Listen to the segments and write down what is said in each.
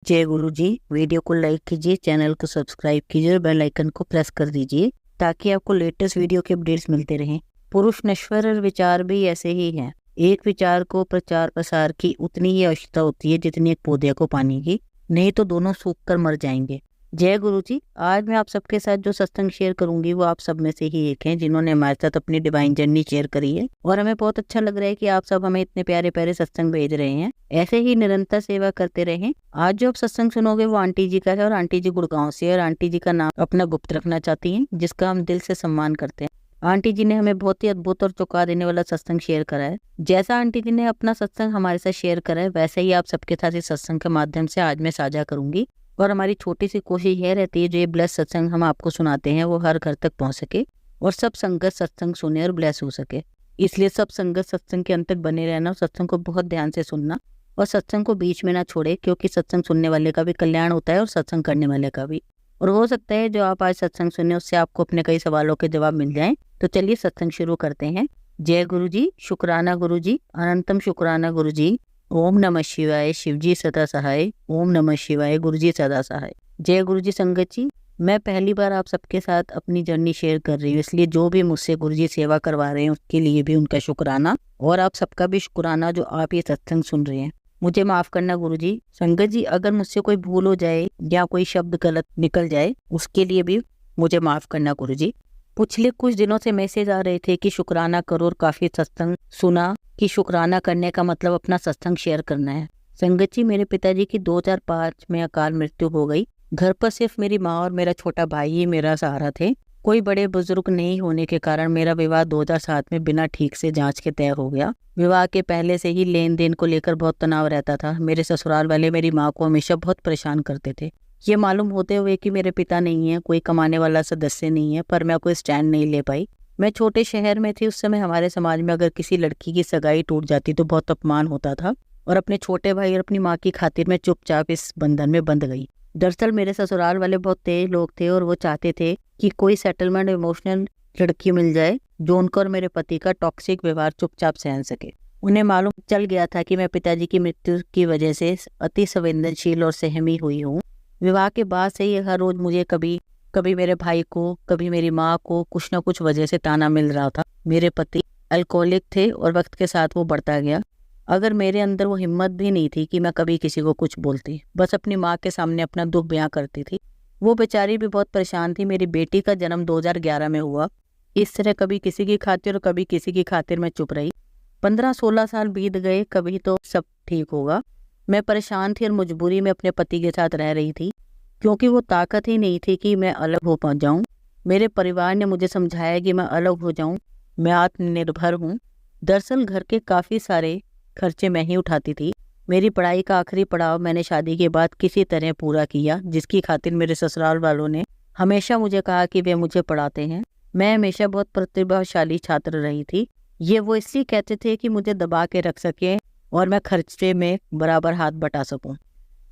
जय गुरु जी। वीडियो को लाइक कीजिए, चैनल को सब्सक्राइब कीजिए और बेल आइकन को प्रेस कर दीजिए ताकि आपको लेटेस्ट वीडियो के अपडेट्स मिलते रहें। पुरुष नश्वर और विचार भी ऐसे ही हैं। एक विचार को प्रचार प्रसार की उतनी ही आवश्यकता होती है जितनी एक पौधे को पानी की, नहीं तो दोनों सूख कर मर जाएंगे। जय गुरु जी। आज मैं आप सबके साथ जो सत्संग शेयर करूंगी वो आप सब में से ही एक हैं जिन्होंने हमारे साथ अपनी डिवाइन जर्नी शेयर करी है और हमें बहुत अच्छा लग रहा है कि आप सब हमें इतने प्यारे प्यारे सत्संग भेज रहे हैं। ऐसे ही निरंतर सेवा करते रहें। आज जो आप सत्संग सुनोगे वो आंटी जी का है और आंटी जी गुड़गांव से, और आंटी जी का नाम अपना गुप्त रखना चाहती हैं जिसका हम दिल से सम्मान करते हैं। आंटी जी ने हमें बहुत ही अद्भुत और चौंका देने वाला सत्संग शेयर करा है। जैसा आंटी जी ने अपना सत्संग हमारे साथ शेयर करा है वैसे ही आप सबके साथ इस सत्संग के माध्यम से आज मैं साझा करूंगी। और हमारी छोटी सी कोशिश यह रहती है जो ये ब्लेस सत्संग हम आपको सुनाते हैं वो हर घर तक पहुंच सके और सब संगत सत्संग सुने और ब्लेस हो सके। इसलिए सब संगत सत्संग के अंत तक बने रहना और सत्संग को बहुत ध्यान से सुनना और सत्संग को बीच में ना छोड़े, क्योंकि सत्संग सुनने वाले का भी कल्याण होता है और सत्संग करने वाले का भी। और हो सकता है जो आप आज सत्संग सुने उससे आपको अपने कई सवालों के जवाब मिल जाएं। तो चलिए सत्संग शुरू करते हैं। जय गुरु जी। शुक्राना गुरु जी, अनंतम शुक्राना गुरु जी। ओम नमः शिवाय, शिवजी सदा सहाय। ओम नमः शिवाय, गुरुजी सदा सहाय। जय गुरु जी। संगत जी, मैं पहली बार आप सबके साथ अपनी जर्नी शेयर कर रही हूँ, इसलिए जो भी मुझसे गुरुजी सेवा करवा रहे हैं उसके लिए भी उनका शुक्राना और आप सबका भी शुक्राना जो आप ये सत्संग सुन रहे हैं। मुझे माफ करना गुरुजी। संगत जी, अगर मुझसे कोई भूल हो जाए या कोई शब्द गलत निकल जाए उसके लिए भी मुझे माफ करना गुरुजी। पिछले कुछ दिनों से मैसेज आ रहे थे कि शुक्राना करो और काफी सत्संग सुना कि शुक्राना करने का मतलब अपना सत्संग शेयर करना है। संगत जी, मेरे पिताजी की 2005 में अकाल मृत्यु हो गई। घर पर सिर्फ मेरी माँ और मेरा छोटा भाई ही मेरा सहारा थे। कोई बड़े बुजुर्ग नहीं होने के कारण मेरा विवाह 2007 में बिना ठीक से जांच के तय हो गया। विवाह के पहले से ही लेन देन को लेकर बहुत तनाव रहता था। मेरे ससुराल वाले मेरी माँ को हमेशा बहुत परेशान करते थे। ये मालूम होते हुए कि मेरे पिता नहीं है, कोई कमाने वाला सदस्य नहीं है, पर मैं कोई स्टैंड नहीं ले पाई। मैं छोटे शहर में थी उस समय। हमारे समाज में अगर किसी लड़की की सगाई टूट जाती तो बहुत अपमान होता था और अपने छोटे भाई और अपनी माँ की खातिर मैं चुपचाप इस बंधन में बंध गई। दरअसल मेरे ससुराल वाले बहुत तेज लोग थे और वो चाहते थे कि कोई सेटलमेंट इमोशनल लड़की मिल जाए जो उनको और मेरे पति का टॉक्सिक व्यवहार चुपचाप सहन सके। उन्हें मालूम चल गया था कि मैं पिताजी की मृत्यु की वजह से अति संवेदनशील और सहमी हुई हूँ। विवाह के बाद से ही हर रोज मुझे कभी मेरे भाई को, कभी मेरी माँ को कुछ न कुछ वजह से ताना मिल रहा था। मेरे पति अल्कोहलिक थे और वक्त के साथ वो बढ़ता गया। अगर मेरे अंदर वो हिम्मत भी नहीं थी कि मैं कभी किसी को कुछ बोलती, बस अपनी माँ के सामने अपना दुख बयां करती थी। वो बेचारी भी बहुत परेशान थी। मेरी बेटी का जन्म 2011 में हुआ। इस तरह कभी किसी की खातिर और कभी किसी की खातिर मैं चुप रही। 15-16 साल बीत गए। कभी तो सब ठीक होगा। मैं परेशान थी और मजबूरी में अपने पति के साथ रह रही थी क्योंकि वो ताकत ही नहीं थी कि मैं अलग हो जाऊं। मेरे परिवार ने मुझे समझाया कि मैं अलग हो जाऊं, मैं आत्मनिर्भर हूं। दरअसल घर के काफ़ी सारे खर्चे मैं ही उठाती थी। मेरी पढ़ाई का आखिरी पड़ाव मैंने शादी के बाद किसी तरह पूरा किया, जिसकी खातिर मेरे ससुराल वालों ने हमेशा मुझे कहा कि वे मुझे पढ़ाते हैं। मैं हमेशा बहुत प्रतिभाशाली छात्र रही थी। ये वो इसलिए कहते थे कि मुझे दबा के रख सके और मैं खर्चे में बराबर हाथ बटा सकूं।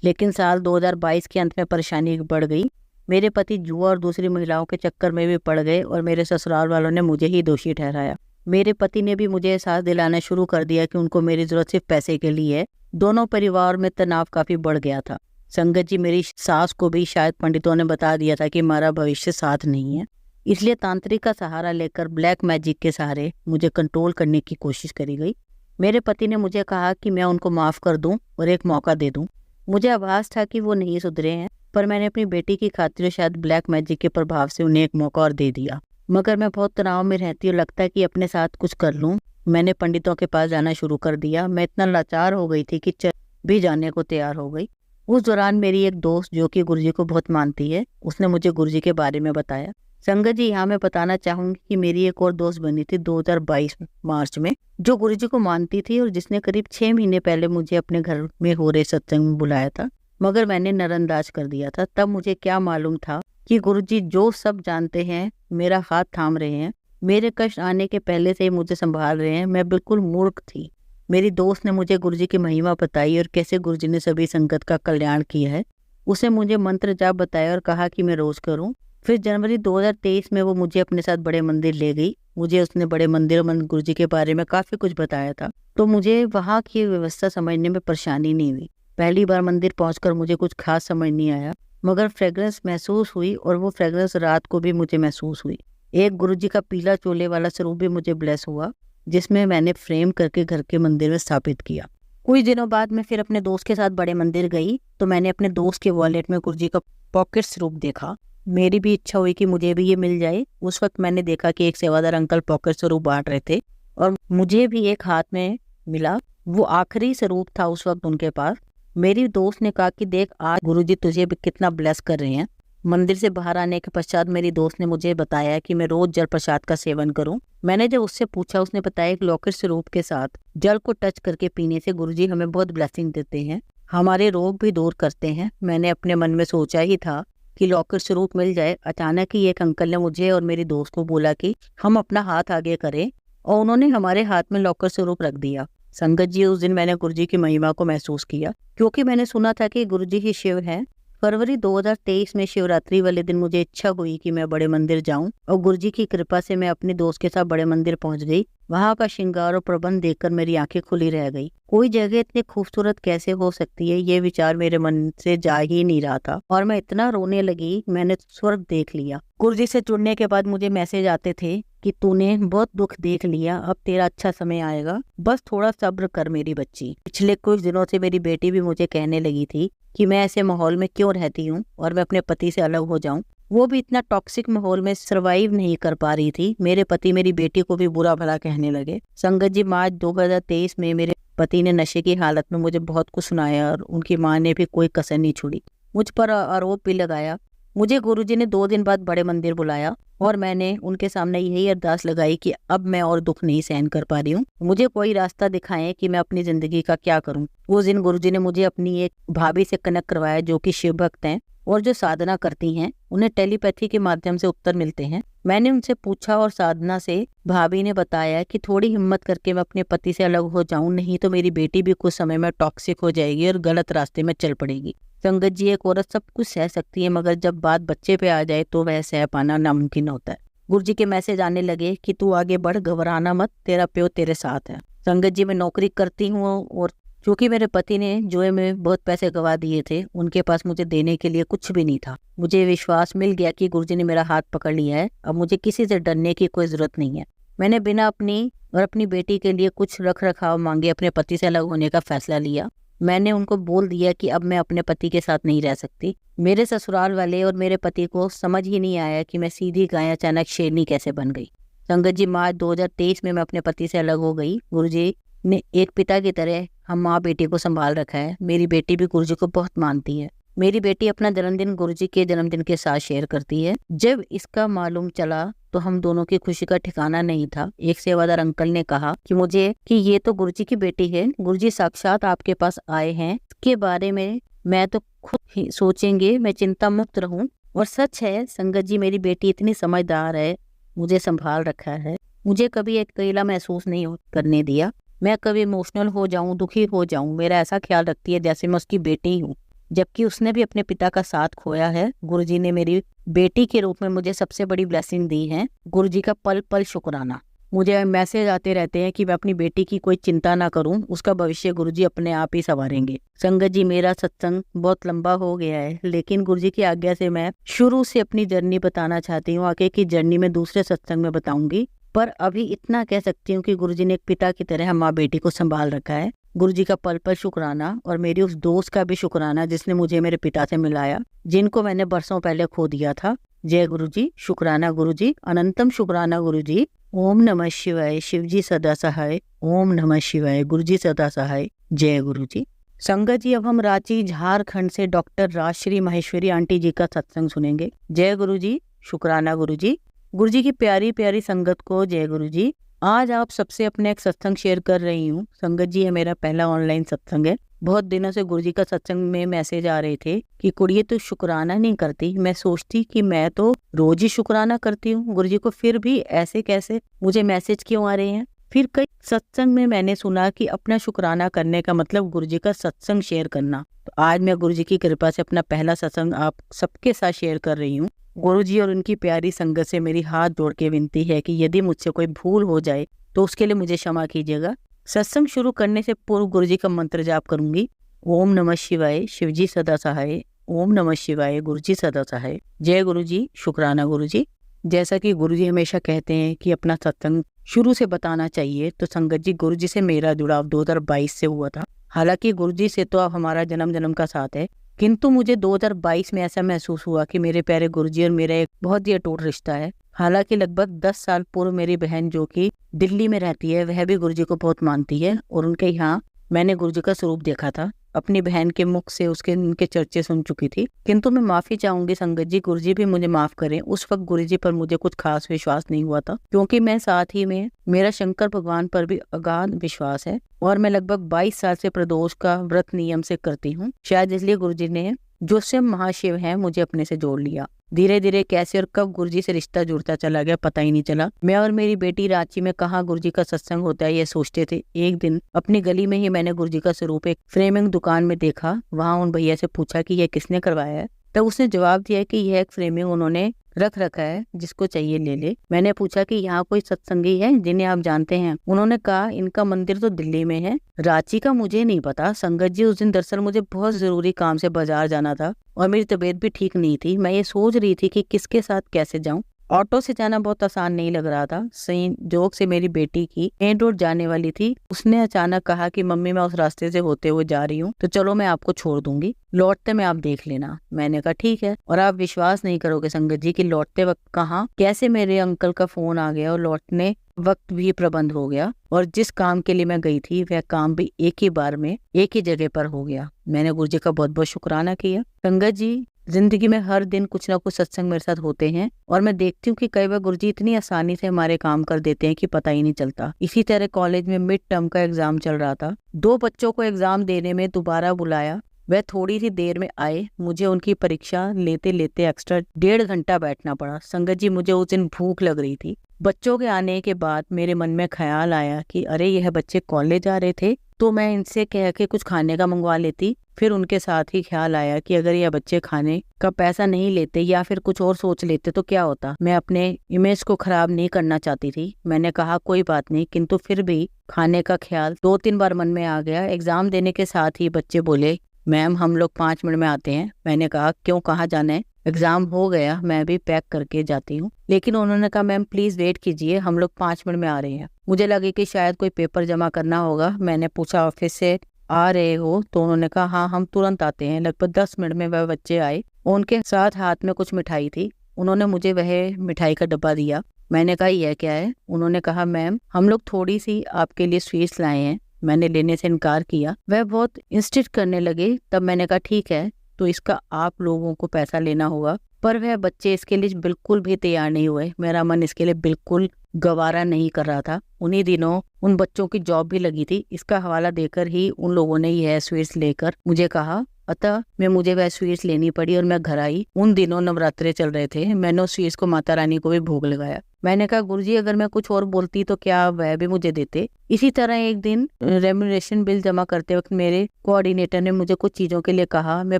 लेकिन साल 2022 के अंत में परेशानी बढ़ गई। मेरे पति जुआ और दूसरी महिलाओं के चक्कर में भी पड़ गए और मेरे ससुराल वालों ने मुझे ही दोषी ठहराया। मेरे पति ने भी मुझे एहसास दिलाना शुरू कर दिया कि उनको मेरी जरूरत सिर्फ पैसे के लिए है। दोनों परिवार में तनाव काफी बढ़ गया था। संगत जी, मेरी सास को भी शायद पंडितों ने बता दिया था कि हमारा भविष्य साथ नहीं है, इसलिए तांत्रिक का सहारा लेकर ब्लैक मैजिक के सहारे मुझे कंट्रोल करने की कोशिश करी गई। मेरे पति ने मुझे कहा कि मैं उनको माफ कर दूं और एक मौका दे दूं। मुझे आभास था कि वो नहीं सुधरे हैं, पर मैंने अपनी बेटी की खातिर शायद ब्लैक मैजिक के प्रभाव से उन्हें एक मौका और दे दिया। मगर मैं बहुत तनाव में रहती और लगता है कि अपने साथ कुछ कर लूं। मैंने पंडितों के पास जाना शुरू कर दिया। मैं इतना लाचार हो गई थी कि चल भी जाने को तैयार हो गई। उस दौरान मेरी एक दोस्त जो कि गुरुजी को बहुत मानती है, उसने मुझे गुरुजी के बारे में बताया। संगत जी, यहाँ मैं बताना चाहूंगी कि मेरी एक और दोस्त बनी थी 2022 मार्च में, जो गुरुजी को मानती थी और जिसने करीब 6 महीने पहले मुझे अपने घर में हो रहे सत्संग में बुलाया था, मगर मैंने नजरअंदाज कर दिया था। तब मुझे क्या मालूम था कि गुरुजी जो सब जानते हैं मेरा हाथ थाम रहे हैं, मेरे कष्ट आने के पहले से ही मुझे संभाल रहे हैं। मैं बिल्कुल मूर्ख थी। मेरी दोस्त ने मुझे गुरुजी की महिमा बताई और कैसे गुरुजी ने सभी संगत का कल्याण किया है। उसे मुझे मंत्र जाप बताया और कहा कि मैं रोज करूं। फिर जनवरी 2023 में वो मुझे अपने साथ बड़े मंदिर ले गई। मुझे उसने बड़े मंदिर और गुरुजी के बारे में काफी कुछ बताया था, तो मुझे वहाँ की व्यवस्था समझने में परेशानी नहीं हुई। पहली बार मंदिर पहुंचकर मुझे कुछ खास समझ नहीं आया, मगर फ्रेग्रेंस महसूस हुई और वो फ्रेग्रेंस रात को भी मुझे महसूस हुई। एक गुरुजी का पीला चोले वाला स्वरूप भी मुझे ब्लेस हुआ, जिसमें मैंने फ्रेम करके घर के मंदिर में स्थापित किया। कुछ दिनों बाद मैं फिर अपने दोस्त के साथ बड़े मंदिर गई तो मैंने अपने दोस्त के वॉलेट में गुरुजी का पॉकेट स्वरूप देखा। मेरी भी इच्छा हुई कि मुझे भी ये मिल जाए। उस वक्त मैंने देखा कि एक सेवादार अंकल पॉकेट स्वरूप बांट रहे थे और मुझे भी एक हाथ में मिला। वो आखिरी स्वरूप था उस वक्त उनके पास। मेरी दोस्त ने कहा कि देख, आज गुरुजी तुझे भी कितना ब्लेस कर रहे हैं। मंदिर से बाहर आने के पश्चात मेरी दोस्त ने मुझे बताया कि मैं रोज जल प्रसाद का सेवन करूं। मैंने जब उससे पूछा, उसने बताया कि लॉकेट स्वरूप के साथ जल को टच करके पीने से गुरुजी हमें बहुत ब्लेसिंग देते हैं, हमारे रोग भी दूर करते हैं। मैंने अपने मन में सोचा ही था कि लॉकेट स्वरूप मिल जाए। अचानक ही एक अंकल ने मुझे और मेरी दोस्त को बोला कि हम अपना हाथ आगे करें, और उन्होंने हमारे हाथ में लॉकेट स्वरूप रख दिया। संगत जी, उस दिन मैंने गुरुजी की महिमा को महसूस किया, क्योंकि मैंने सुना था कि गुरुजी ही शिव हैं। फरवरी 2023 में शिवरात्रि वाले दिन मुझे इच्छा हुई कि मैं बड़े मंदिर जाऊं, और गुरुजी की कृपा से मैं अपने दोस्त के साथ बड़े मंदिर पहुंच गई। वहां का श्रृंगार और प्रबंध देखकर मेरी आंखें खुली रह गई। कोई जगह इतनी खूबसूरत कैसे हो सकती है, ये विचार मेरे मन से जा ही नहीं रहा था, और मैं इतना रोने लगी, मैंने स्वर्ग देख लिया। गुरुजी से जुड़ने के बाद मुझे मैसेज आते थे कि तूने बहुत दुख देख लिया, अब तेरा अच्छा समय आएगा, बस थोड़ा सब्र कर मेरी बच्ची। पिछले कुछ दिनों से मेरी बेटी भी मुझे कहने लगी थी कि मैं ऐसे माहौल में क्यों रहती हूँ और मैं अपने पति से अलग हो जाऊं। वो भी इतना टॉक्सिक माहौल में सरवाइव नहीं कर पा रही थी। मेरे पति मेरी बेटी को भी बुरा भला कहने लगे। संगत जी, मार्च 2023 में मेरे पति ने नशे की हालत में मुझे बहुत कुछ सुनाया और उनकी माँ ने भी कोई कसर नहीं छोड़ी, मुझ पर आरोप भी लगाया। मुझे गुरुजी ने 2 दिन बाद बड़े मंदिर बुलाया और मैंने उनके सामने यही अरदास लगाई कि अब मैं और दुख नहीं सहन कर पा रही हूँ, मुझे कोई रास्ता दिखाएं कि मैं अपनी जिंदगी का क्या करूँ। उस दिन गुरुजी ने मुझे अपनी एक भाभी से कनेक्ट करवाया जो कि शिव भक्त हैं और जो साधना करती हैं। उन्हें टेलीपैथी के माध्यम से उत्तर मिलते हैं। मैंने उनसे पूछा और साधना से भाभी ने बताया कि थोड़ी हिम्मत करके मैं अपने पति से अलग हो जाऊं, नहीं तो मेरी बेटी भी कुछ समय में टॉक्सिक हो जाएगी और गलत रास्ते में चल पड़ेगी। संगत जी, एक औरत सब कुछ सह सकती है, मगर जब बात बच्चे पे आ जाए तो वह सह पाना नामुमकिन होता है। गुरुजी के मैसेज आने लगे कि तू आगे बढ़, घबराना मत, तेरा प्यो तेरे साथ है। संगत जी, मैं नौकरी करती हूँ और क्योंकि मेरे पति ने जुए में बहुत पैसे गवा दिए थे, उनके पास मुझे देने के लिए कुछ भी नहीं था। मुझे विश्वास मिल गया कि गुरुजी ने मेरा हाथ पकड़ लिया है, अब मुझे किसी से डरने की कोई जरूरत नहीं है। मैंने बिना अपनी और अपनी बेटी के लिए कुछ रख रखाव मांगे अपने पति से अलग होने का फैसला लिया। मैंने उनको बोल दिया कि अब मैं अपने पति के साथ नहीं रह सकती। मेरे ससुराल वाले और मेरे पति को समझ ही नहीं आया कि मैं सीधी गाय अचानक शेरनी कैसे बन गई। संगत जी, मार्च 2023 में मैं अपने पति से अलग हो गई। गुरुजी ने एक पिता की तरह हम माँ बेटी को संभाल रखा है। मेरी बेटी भी गुरुजी को बहुत मानती है। मेरी बेटी अपना जन्मदिन गुरुजी के जन्मदिन के साथ शेयर करती है। जब इसका मालूम चला तो हम दोनों की खुशी का ठिकाना नहीं था। एक सेवादार अंकल ने कहा कि मुझे कि ये तो गुरुजी की बेटी है, गुरुजी साक्षात आपके पास आए हैं, इसके बारे में मैं तो खुद ही सोचेंगे, मैं चिंता मुक्त रहूं। और सच है संगत जी, मेरी बेटी इतनी समझदार है, मुझे संभाल रखा है, मुझे कभी अकेला महसूस नहीं करने दिया। मैं कभी इमोशनल हो जाऊं, दुखी हो जाऊं, मेरा ऐसा ख्याल रखती है जैसे मैं उसकी बेटी हूँ, जबकि उसने भी अपने पिता का साथ खोया है। गुरुजी ने मेरी बेटी के रूप में मुझे सबसे बड़ी ब्लेसिंग दी है। गुरुजी का पल पल शुक्राना। मुझे मैसेज आते रहते हैं कि मैं अपनी बेटी की कोई चिंता ना करूं, उसका भविष्य गुरुजी अपने आप ही संवारेंगे। संगत जी, मेरा सत्संग बहुत लंबा हो गया है, लेकिन गुरुजी की आज्ञा से मैं शुरू से अपनी जर्नी बताना चाहती हूँ। आगे की जर्नी में दूसरे सत्संग में बताऊंगी, पर अभी इतना कह सकती हूँ कि गुरुजी ने एक पिता की तरह माँ बेटी को संभाल रखा है। गुरुजी का पल पल शुक्राना, और मेरी उस दोस्त का भी शुक्राना जिसने मुझे मेरे पिता से मिलाया, जिनको मैंने बरसों पहले खो दिया था। जय गुरुजी, शुक्राना गुरुजी, अनंतम शुक्राना गुरुजी। ओम नमः शिवाय। शिवजी सदा सहाय। ओम नमः शिवाय। गुरुजी सदा सहाय। जय गुरुजी। संगत जी, अब हम रांची झारखंड से डॉक्टर राजश्री महेश्वरी आंटी जी का सत्संग सुनेंगे। जय गुरुजी, शुक्राना गुरुजी। गुरुजी की प्यारी प्यारी संगत को जय गुरुजी। आज आप सबसे अपने एक सत्संग शेयर कर रही हूँ। संगत जी, ये मेरा पहला ऑनलाइन सत्संग है। बहुत दिनों से गुरुजी का सत्संग में मैसेज आ रहे थे कि कुड़िए तो शुक्राना नहीं करती। मैं सोचती कि मैं तो रोज ही शुक्राना करती हूँ गुरुजी को, फिर भी ऐसे कैसे मुझे मैसेज क्यों आ रहे हैं। फिर कई सत्संग में मैंने सुना कि अपना शुक्राना करने का मतलब गुरुजी का सत्संग शेयर करना। तो आज मैं गुरुजी की कृपा से अपना पहला सत्संग आप सबके साथ शेयर कर रही हूँ। गुरुजी और उनकी प्यारी संगत से मेरी हाथ जोड़ के विनती है कि यदि मुझसे कोई भूल हो जाए तो उसके लिए मुझे क्षमा कीजिएगा। सत्संग शुरू करने से पूर्व गुरुजी का मंत्र जाप करूंगी। ओम नमः शिवाय, शिवजी सदा सहाय। ओम नमः शिवाय, गुरुजी सदा सहाय। जय गुरुजी, शुक्राना गुरुजी। जैसा कि गुरुजी हमेशा कहते हैं कि अपना सत्संग शुरू से बताना चाहिए, तो संगत जी गुरुजी से मेरा जुड़ाव 2022 से हुआ था। हालांकि गुरुजी से तो अब हमारा जन्म जन्म का साथ है, किंतु मुझे 2022 में ऐसा महसूस हुआ कि मेरे प्यारे गुरुजी और मेरा एक बहुत ही अटूट रिश्ता है। हालांकि लगभग 10 साल पूर्व मेरी बहन जो कि दिल्ली में रहती है, वह भी गुरुजी को बहुत मानती है और उनके यहाँ मैंने गुरुजी का स्वरूप देखा था। अपनी बहन के मुख से उनके चर्चे सुन चुकी थी। किंतु मैं माफी चाहूंगी संगत जी, गुरुजी भी मुझे माफ करें। उस वक्त गुरुजी पर मुझे कुछ खास विश्वास नहीं हुआ था, क्योंकि मैं साथ ही में मेरा शंकर भगवान पर भी अगाध विश्वास है और मैं लगभग 22 साल से प्रदोष का व्रत नियम से करती हूँ। शायद इसलिए गुरुजी ने जो स्वयं महाशिव हैं मुझे अपने से जोड़ लिया। धीरे धीरे कैसे और कब गुरुजी से रिश्ता जुड़ता चला गया पता ही नहीं चला। मैं और मेरी बेटी रांची में कहाँ गुरुजी का सत्संग होता है ये सोचते थे। एक दिन अपनी गली में ही मैंने गुरुजी का स्वरूप एक फ्रेमिंग दुकान में देखा। वहाँ उन भैया से पूछा कि यह किसने करवाया है, तब उसने जवाब दिया कि यह एक फ्रेमिंग उन्होंने रख रखा है, जिसको चाहिए ले ले। मैंने पूछा कि यहाँ कोई सत्संगी है जिन्हें आप जानते हैं? उन्होंने कहा इनका मंदिर तो दिल्ली में है, रांची का मुझे नहीं पता। संगत जी उस दिन दरअसल मुझे बहुत जरूरी काम से बाजार जाना था और मेरी तबीयत भी ठीक नहीं थी। मैं ये सोच रही थी कि किसके साथ कैसे जाऊं। ऑटो से जाना बहुत आसान नहीं लग रहा था। संयोग से मेरी बेटी की मेन रोड जाने वाली थी। उसने अचानक कहा कि मम्मी मैं उस रास्ते से होते हुए जा रही हूँ, तो चलो मैं आपको छोड़ दूंगी, लौटते में आप देख लेना। मैंने कहा ठीक है। और आप विश्वास नहीं करोगे संगत जी कि लौटते वक्त कहाँ कैसे मेरे अंकल का फोन आ गया और लौटने वक्त भी प्रबंध हो गया। और जिस काम के लिए मैं गई थी वह काम भी एक ही बार में एक ही जगह पर हो गया। मैंने गुरुजी का बहुत बहुत शुक्राना किया। संगत जी जिंदगी में हर दिन कुछ ना कुछ सत्संग मेरे साथ होते हैं और मैं देखती हूँ कि कई बार गुरुजी इतनी आसानी से हमारे काम कर देते हैं कि पता ही नहीं चलता। इसी तरह कॉलेज में मिड टर्म का एग्जाम चल रहा था। 2 बच्चों को एग्जाम देने में दोबारा बुलाया। वह थोड़ी सी देर में आए। मुझे उनकी परीक्षा लेते लेते एक्स्ट्रा 1.5 घंटा बैठना पड़ा। संगत जी मुझे उस दिन भूख लग रही थी। बच्चों के आने के बाद मेरे मन में ख्याल आया कि अरे यह बच्चे कॉलेज आ रहे थे तो मैं इनसे कह के कुछ खाने का मंगवा लेती। फिर उनके साथ ही ख्याल आया कि अगर यह बच्चे खाने का पैसा नहीं लेते या फिर कुछ और सोच लेते तो क्या होता। मैं अपने इमेज को खराब नहीं करना चाहती थी। मैंने कहा कोई बात नहीं, किंतु फिर भी खाने का ख्याल 2-3 बार मन में आ गया। एग्जाम देने के साथ ही बच्चे बोले मैम हम लोग 5 मिनट में आते हैं। मैंने कहा क्यों, कहाँ जाना है? एग्जाम हो गया, मैं भी पैक करके जाती हूँ। लेकिन उन्होंने कहा मैम प्लीज वेट कीजिए, हम लोग 5 मिनट में आ रहे हैं। मुझे लगे कि शायद कोई पेपर जमा करना होगा। मैंने पूछा ऑफिस से आ रहे हो? तो उन्होंने कहा हाँ हम तुरंत आते हैं। लगभग 10 मिनट में वह बच्चे आए। उनके साथ हाथ में कुछ मिठाई थी। उन्होंने मुझे वह मिठाई का डब्बा दिया। मैंने कहा यह क्या है? उन्होंने कहा मैम हम लोग थोड़ी सी आपके लिए स्वीट्स लाए हैं। मैंने लेने से इनकार किया। वह बहुत इंसिस्ट करने लगे। तब मैंने कहा ठीक है, तो इसका आप लोगों को पैसा लेना होगा। पर वह बच्चे इसके लिए बिल्कुल भी तैयार नहीं हुए। मेरा मन इसके लिए बिल्कुल गवारा नहीं कर रहा था। उन्हीं दिनों उन बच्चों की जॉब भी लगी थी। इसका हवाला देकर ही उन लोगों ने यह स्वीट्स लेकर मुझे कहा। अतः वह स्वीट्स लेनी पड़ी और मैं घर आई। उन दिनों नवरात्रे चल रहे थे। मैंने उस स्वीट्स को माता रानी को भी भोग लगाया। मैंने कहा गुरुजी अगर मैं कुछ और बोलती तो क्या वह भी मुझे देते। इसी तरह एक दिन रेम्यूनरेशन बिल जमा करते वक्त मेरे कोऑर्डिनेटर ने मुझे कुछ चीजों के लिए कहा। मैं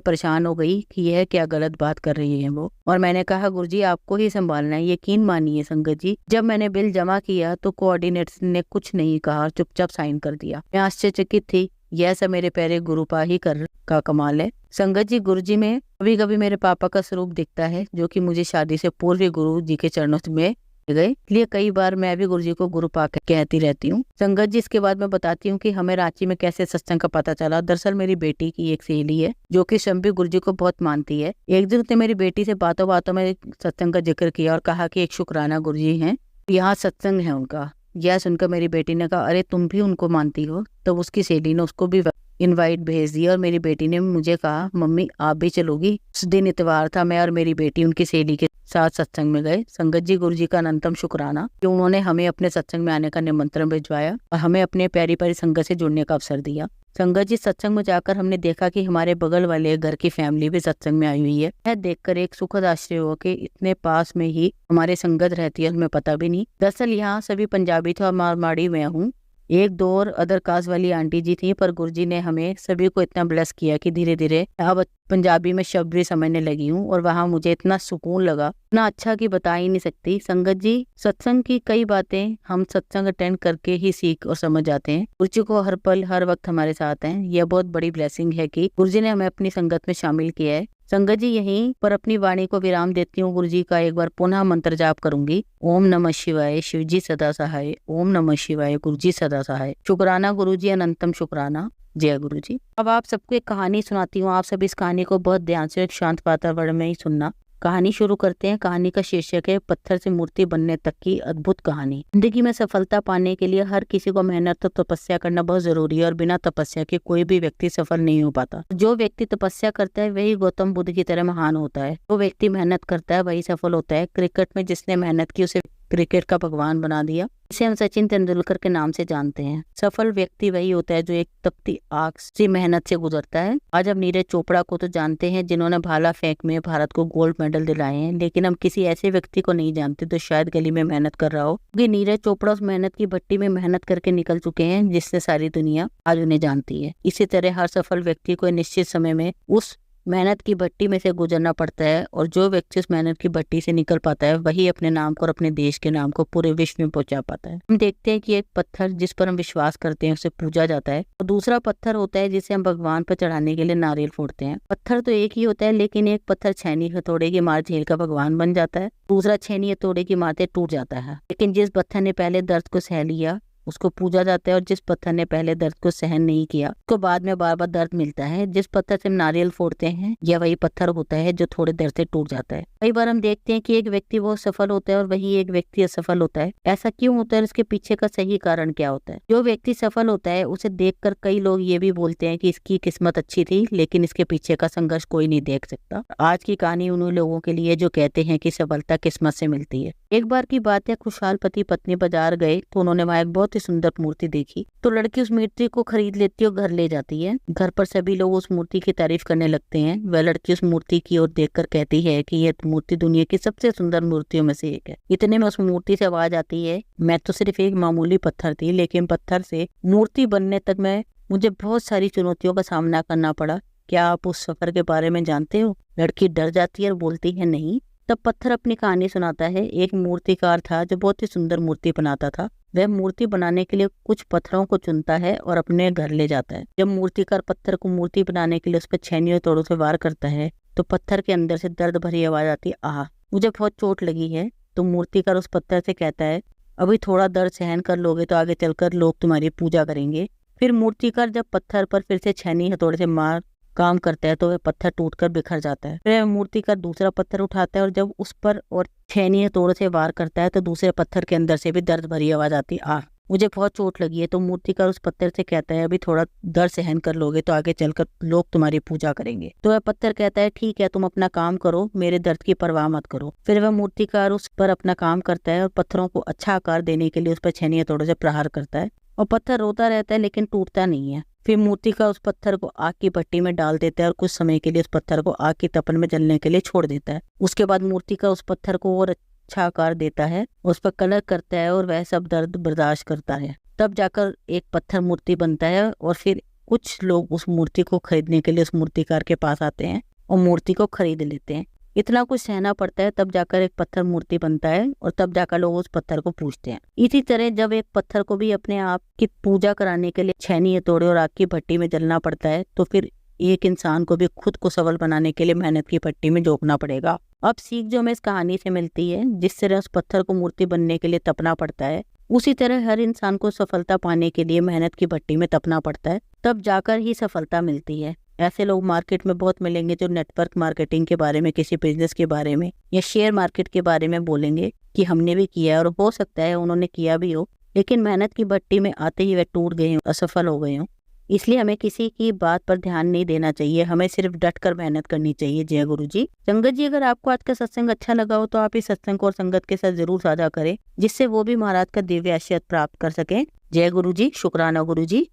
परेशान हो गई कि यह क्या गलत बात कर रही है वो। और मैंने कहा गुरुजी आपको ही संभालना है। यकीन मानिए संगत जी, जब मैंने बिल जमा किया तो कोऑर्डिनेटर ने कुछ नहीं कहा, चुपचाप साइन कर दिया। मैं आश्चर्यचकित थी। यह सब मेरे प्यारे गुरुपा ही कर का कमाल है। संगत जी गुरुजी में कभी कभी मेरे पापा का स्वरूप दिखता है, जो कि मुझे शादी से पूर्व गुरु जी के चरणों में गए। इसलिए कई बार मैं भी गुरुजी को गुरुपा कहती रहती हूँ। संगत जी इसके बाद मैं बताती हूँ कि हमें रांची में कैसे सत्संग का पता चला। दरअसल मेरी बेटी की एक सहेली है जो कि शंभी गुरुजी को बहुत मानती है। एक दिन उसने मेरी बेटी से बातों बातों में सत्संग का जिक्र किया और कहा कि एक शुक्राना गुरुजी हैं, यहाँ सत्संग है उनका। यह सुनकर मेरी बेटी ने कहा अरे तुम भी उनको मानती हो? तो उसकी सहेली ने उसको भी इनवाइट भेज दिया और मेरी बेटी ने मुझे कहा मम्मी आप भी चलोगी? उस दिन इतवार था। मैं और मेरी बेटी उनकी सहेली के साथ सत्संग में गए। संगत जी गुरुजी का अनंतम शुक्राना कि उन्होंने हमें अपने सत्संग में आने का निमंत्रण भिजवाया और हमें अपने प्यारी प्यारी संगत से जुड़ने का अवसर दिया। संगत जी सत्संग में जाकर हमने देखा कि हमारे बगल वाले घर की फैमिली भी सत्संग में आई हुई है। यह देखकर एक सुखद आश्चर्य हुआ कि इतने पास में ही हमारे संगत रहती है, हमें पता भी नहीं। दरअसल यहाँ सभी पंजाबी थे और मारवाड़ी मैं हूँ। एक दो और अदर कास्ट वाली आंटी जी थी, पर गुरुजी ने हमें सभी को इतना ब्लेस किया कि धीरे धीरे अब पंजाबी में शब्द भी समझने लगी हूँ, और वहाँ मुझे इतना सुकून लगा, इतना अच्छा कि बता ही नहीं सकती। संगत जी, सत्संग की कई बातें हम सत्संग अटेंड करके ही सीख और समझ जाते हैं। गुरुजी को हर पल हर वक्त हमारे साथ हैं। यह बहुत बड़ी ब्लेसिंग है कि गुरुजी ने हमें अपनी संगत में शामिल किया है। संगत जी, यहीं पर अपनी वाणी को विराम देती हूँ। गुरुजी का एक बार पुनः मंत्र जाप करूंगी। ओम नमः शिवाय, शिवजी सदा सहाय। ओम नमः शिवाय, गुरुजी सदा सहाय। शुक्राना गुरुजी, अनंतम शुक्राना। जय गुरु जी। अब आप सबको एक कहानी सुनाती हूँ। आप सब इस कहानी को बहुत ध्यान से एक शांत वातावरण में ही सुनना। कहानी शुरू करते हैं। कहानी का शीर्षक है पत्थर से मूर्ति बनने तक की अद्भुत कहानी। जिंदगी में सफलता पाने के लिए हर किसी को मेहनत और तपस्या करना बहुत जरूरी है, और बिना तपस्या के कोई भी व्यक्ति सफल नहीं हो पाता। जो व्यक्ति तपस्या करता है वही गौतम बुद्ध की तरह महान होता है। जो व्यक्ति मेहनत करता है वही सफल होता है। क्रिकेट में जिसने मेहनत की उसे क्रिकेट का भगवान बना दिया। इसे हम सचिन तेंदुलकर के नाम से जानते हैं। सफल व्यक्ति वही होता है जो एक तपती आग से मेहनत से गुजरता है। आज हम नीरज चोपड़ा को तो जानते हैं जिन्होंने भाला फेंक में भारत को गोल्ड मेडल दिलाए हैं, लेकिन हम किसी ऐसे व्यक्ति को नहीं जानते तो शायद गली में मेहनत कर रहा हो, क्योंकि नीरज चोपड़ा उस मेहनत की भट्टी में मेहनत करके निकल चुके हैं जिससे सारी दुनिया आज उन्हें जानती है। इसी तरह हर सफल व्यक्ति को निश्चित समय में उस मेहनत की भट्टी में से गुजरना पड़ता है, और जो व्यक्ति उस मेहनत की भट्टी से निकल पाता है वही अपने नाम को और अपने देश के नाम को पूरे विश्व में पहुंचा पाता है। हम देखते हैं कि एक पत्थर जिस पर हम विश्वास करते हैं उसे पूजा जाता है, और दूसरा पत्थर होता है जिसे हम भगवान पर चढ़ाने के लिए नारियल फोड़ते हैं। पत्थर तो एक ही होता है, लेकिन एक पत्थर छैनी हथौड़े की मार झेल का भगवान बन जाता है, दूसरा छैनी हथौड़े की मारते टूट जाता है। लेकिन जिस पत्थर ने पहले दर्द को सह लिया उसको पूजा जाता है, और जिस पत्थर ने पहले दर्द को सहन नहीं किया उसको बाद में बार बार दर्द मिलता है। जिस पत्थर से हम नारियल फोड़ते हैं यह वही पत्थर होता है जो थोड़े देर से टूट जाता है। कई बार हम देखते हैं कि एक व्यक्ति बहुत सफल होता है और वही एक व्यक्ति असफल होता है। ऐसा क्यों होता है, इसके पीछे का सही कारण क्या होता है? जो व्यक्ति सफल होता है उसे देखकर कई लोग ये भी बोलते हैं कि इसकी किस्मत अच्छी थी, लेकिन इसके पीछे का संघर्ष कोई नहीं देख सकता। आज की कहानी उन लोगों के लिए जो कहते हैं कि सफलता किस्मत से मिलती है। एक बार की बात है, खुशहाल पति पत्नी बाजार गए तो उन्होंने वहां एक बहुत ही सुंदर मूर्ति देखी। तो लड़की उस मूर्ति को खरीद लेती है और घर ले जाती है। घर पर सभी लोग उस मूर्ति की तारीफ करने लगते हैं। वह लड़की उस मूर्ति की ओर देखकर कहती है कि यह मूर्ति दुनिया की सबसे सुंदर मूर्तियों में से एक है। इतने में उस मूर्ति से आवाज आती है, मैं तो सिर्फ एक मामूली पत्थर थी, लेकिन पत्थर से मूर्ति बनने तक मुझे बहुत सारी चुनौतियों का सामना करना पड़ा। क्या आप उस सफर के बारे में जानते हो? लड़की डर जाती है और बोलती है नहीं। तब पत्थर अपनी कहानी सुनाता है। एक मूर्तिकार था जो बहुत ही सुंदर मूर्ति बनाता था। वह मूर्ति बनाने के लिए कुछ पत्थरों को चुनता है और अपने घर ले जाता है। जब मूर्तिकार पत्थर को मूर्ति बनाने के लिए उस पर छैनी और तोड़ों से वार करता है तो पत्थर के अंदर से दर्द भरी आवाज आती है, आह मुझे बहुत चोट लगी है। तो मूर्तिकार उस पत्थर से कहता है, अभी थोड़ा दर्द सहन कर लोगे तो आगे चलकर लोग तुम्हारी पूजा करेंगे। फिर मूर्तिकार जब पत्थर पर फिर से छैनी हथौड़े से मार काम करता है तो वह पत्थर टूटकर बिखर जाता है। फिर मूर्तिकार दूसरा पत्थर उठाता है और जब उस पर और छैनी हथौड़े से वार करता है तो दूसरे पत्थर के अंदर से भी दर्द भरी आवाज आती है, आह मुझे बहुत चोट लगी है। तो मूर्तिकार उस पत्थर से कहता है, अभी थोड़ा दर्द सहन कर लोगे तो आगे चलकर लोग तुम्हारी पूजा करेंगे। तो वह पत्थर कहता है, ठीक है तुम अपना काम करो, मेरे दर्द की परवाह मत करो। फिर वह मूर्तिकार उस पर अपना काम करता है और पत्थरों को अच्छा आकार देने के लिए उस पर छैनी हथौड़े से प्रहार करता है, और पत्थर रोता रहता है लेकिन टूटता नहीं है। फिर मूर्तिकार उस पत्थर को आग की भट्टी में डाल देता है और कुछ समय के लिए उस पत्थर को आग की तपन में जलने के लिए छोड़ देता है। उसके बाद मूर्तिकार उस पत्थर को और अच्छा आकार देता है, उस पर कलर करता है और वह सब दर्द बर्दाश्त करता है। तब जाकर एक पत्थर मूर्ति बनता है, और फिर कुछ लोग उस मूर्ति को खरीदने के लिए उस मूर्तिकार के पास आते हैं और मूर्ति को खरीद लेते हैं। इतना कुछ सहना पड़ता है, तब जाकर एक पत्थर मूर्ति बनता है, और तब जाकर लोग उस पत्थर को पूजते हैं। इसी तरह जब एक पत्थर को भी अपने आप की पूजा कराने के लिए छैनी हथौड़े और आग की भट्टी में जलना पड़ता है, तो फिर एक इंसान को भी खुद को सबल बनाने के लिए मेहनत की भट्टी में झोंकना पड़ेगा। अब सीख जो हमें इस कहानी से मिलती है, जिस तरह उस पत्थर को मूर्ति बनने के लिए तपना पड़ता है, उसी तरह हर इंसान को सफलता पाने के लिए मेहनत की भट्टी में तपना पड़ता है, तब जाकर ही सफलता मिलती है। ऐसे लोग मार्केट में बहुत मिलेंगे जो नेटवर्क मार्केटिंग के बारे में, किसी बिजनेस के बारे में या शेयर मार्केट के बारे में बोलेंगे कि हमने भी किया है, और हो सकता है उन्होंने किया भी हो, लेकिन मेहनत की भट्टी में आते ही वे टूट गए हों, असफल हो गए हों। इसलिए हमें किसी की बात पर ध्यान नहीं देना चाहिए, हमें सिर्फ डट कर मेहनत करनी चाहिए। जय गुरु जी। संगत जी, अगर आपको आज का सत्संग अच्छा लगा हो तो आप इस सत्संग को और संगत के साथ जरूर साझा करें, जिससे वो भी महाराज का दिव्य आशीर्वाद प्राप्त कर सकें। जय गुरु जी। शुक्राना गुरु जी।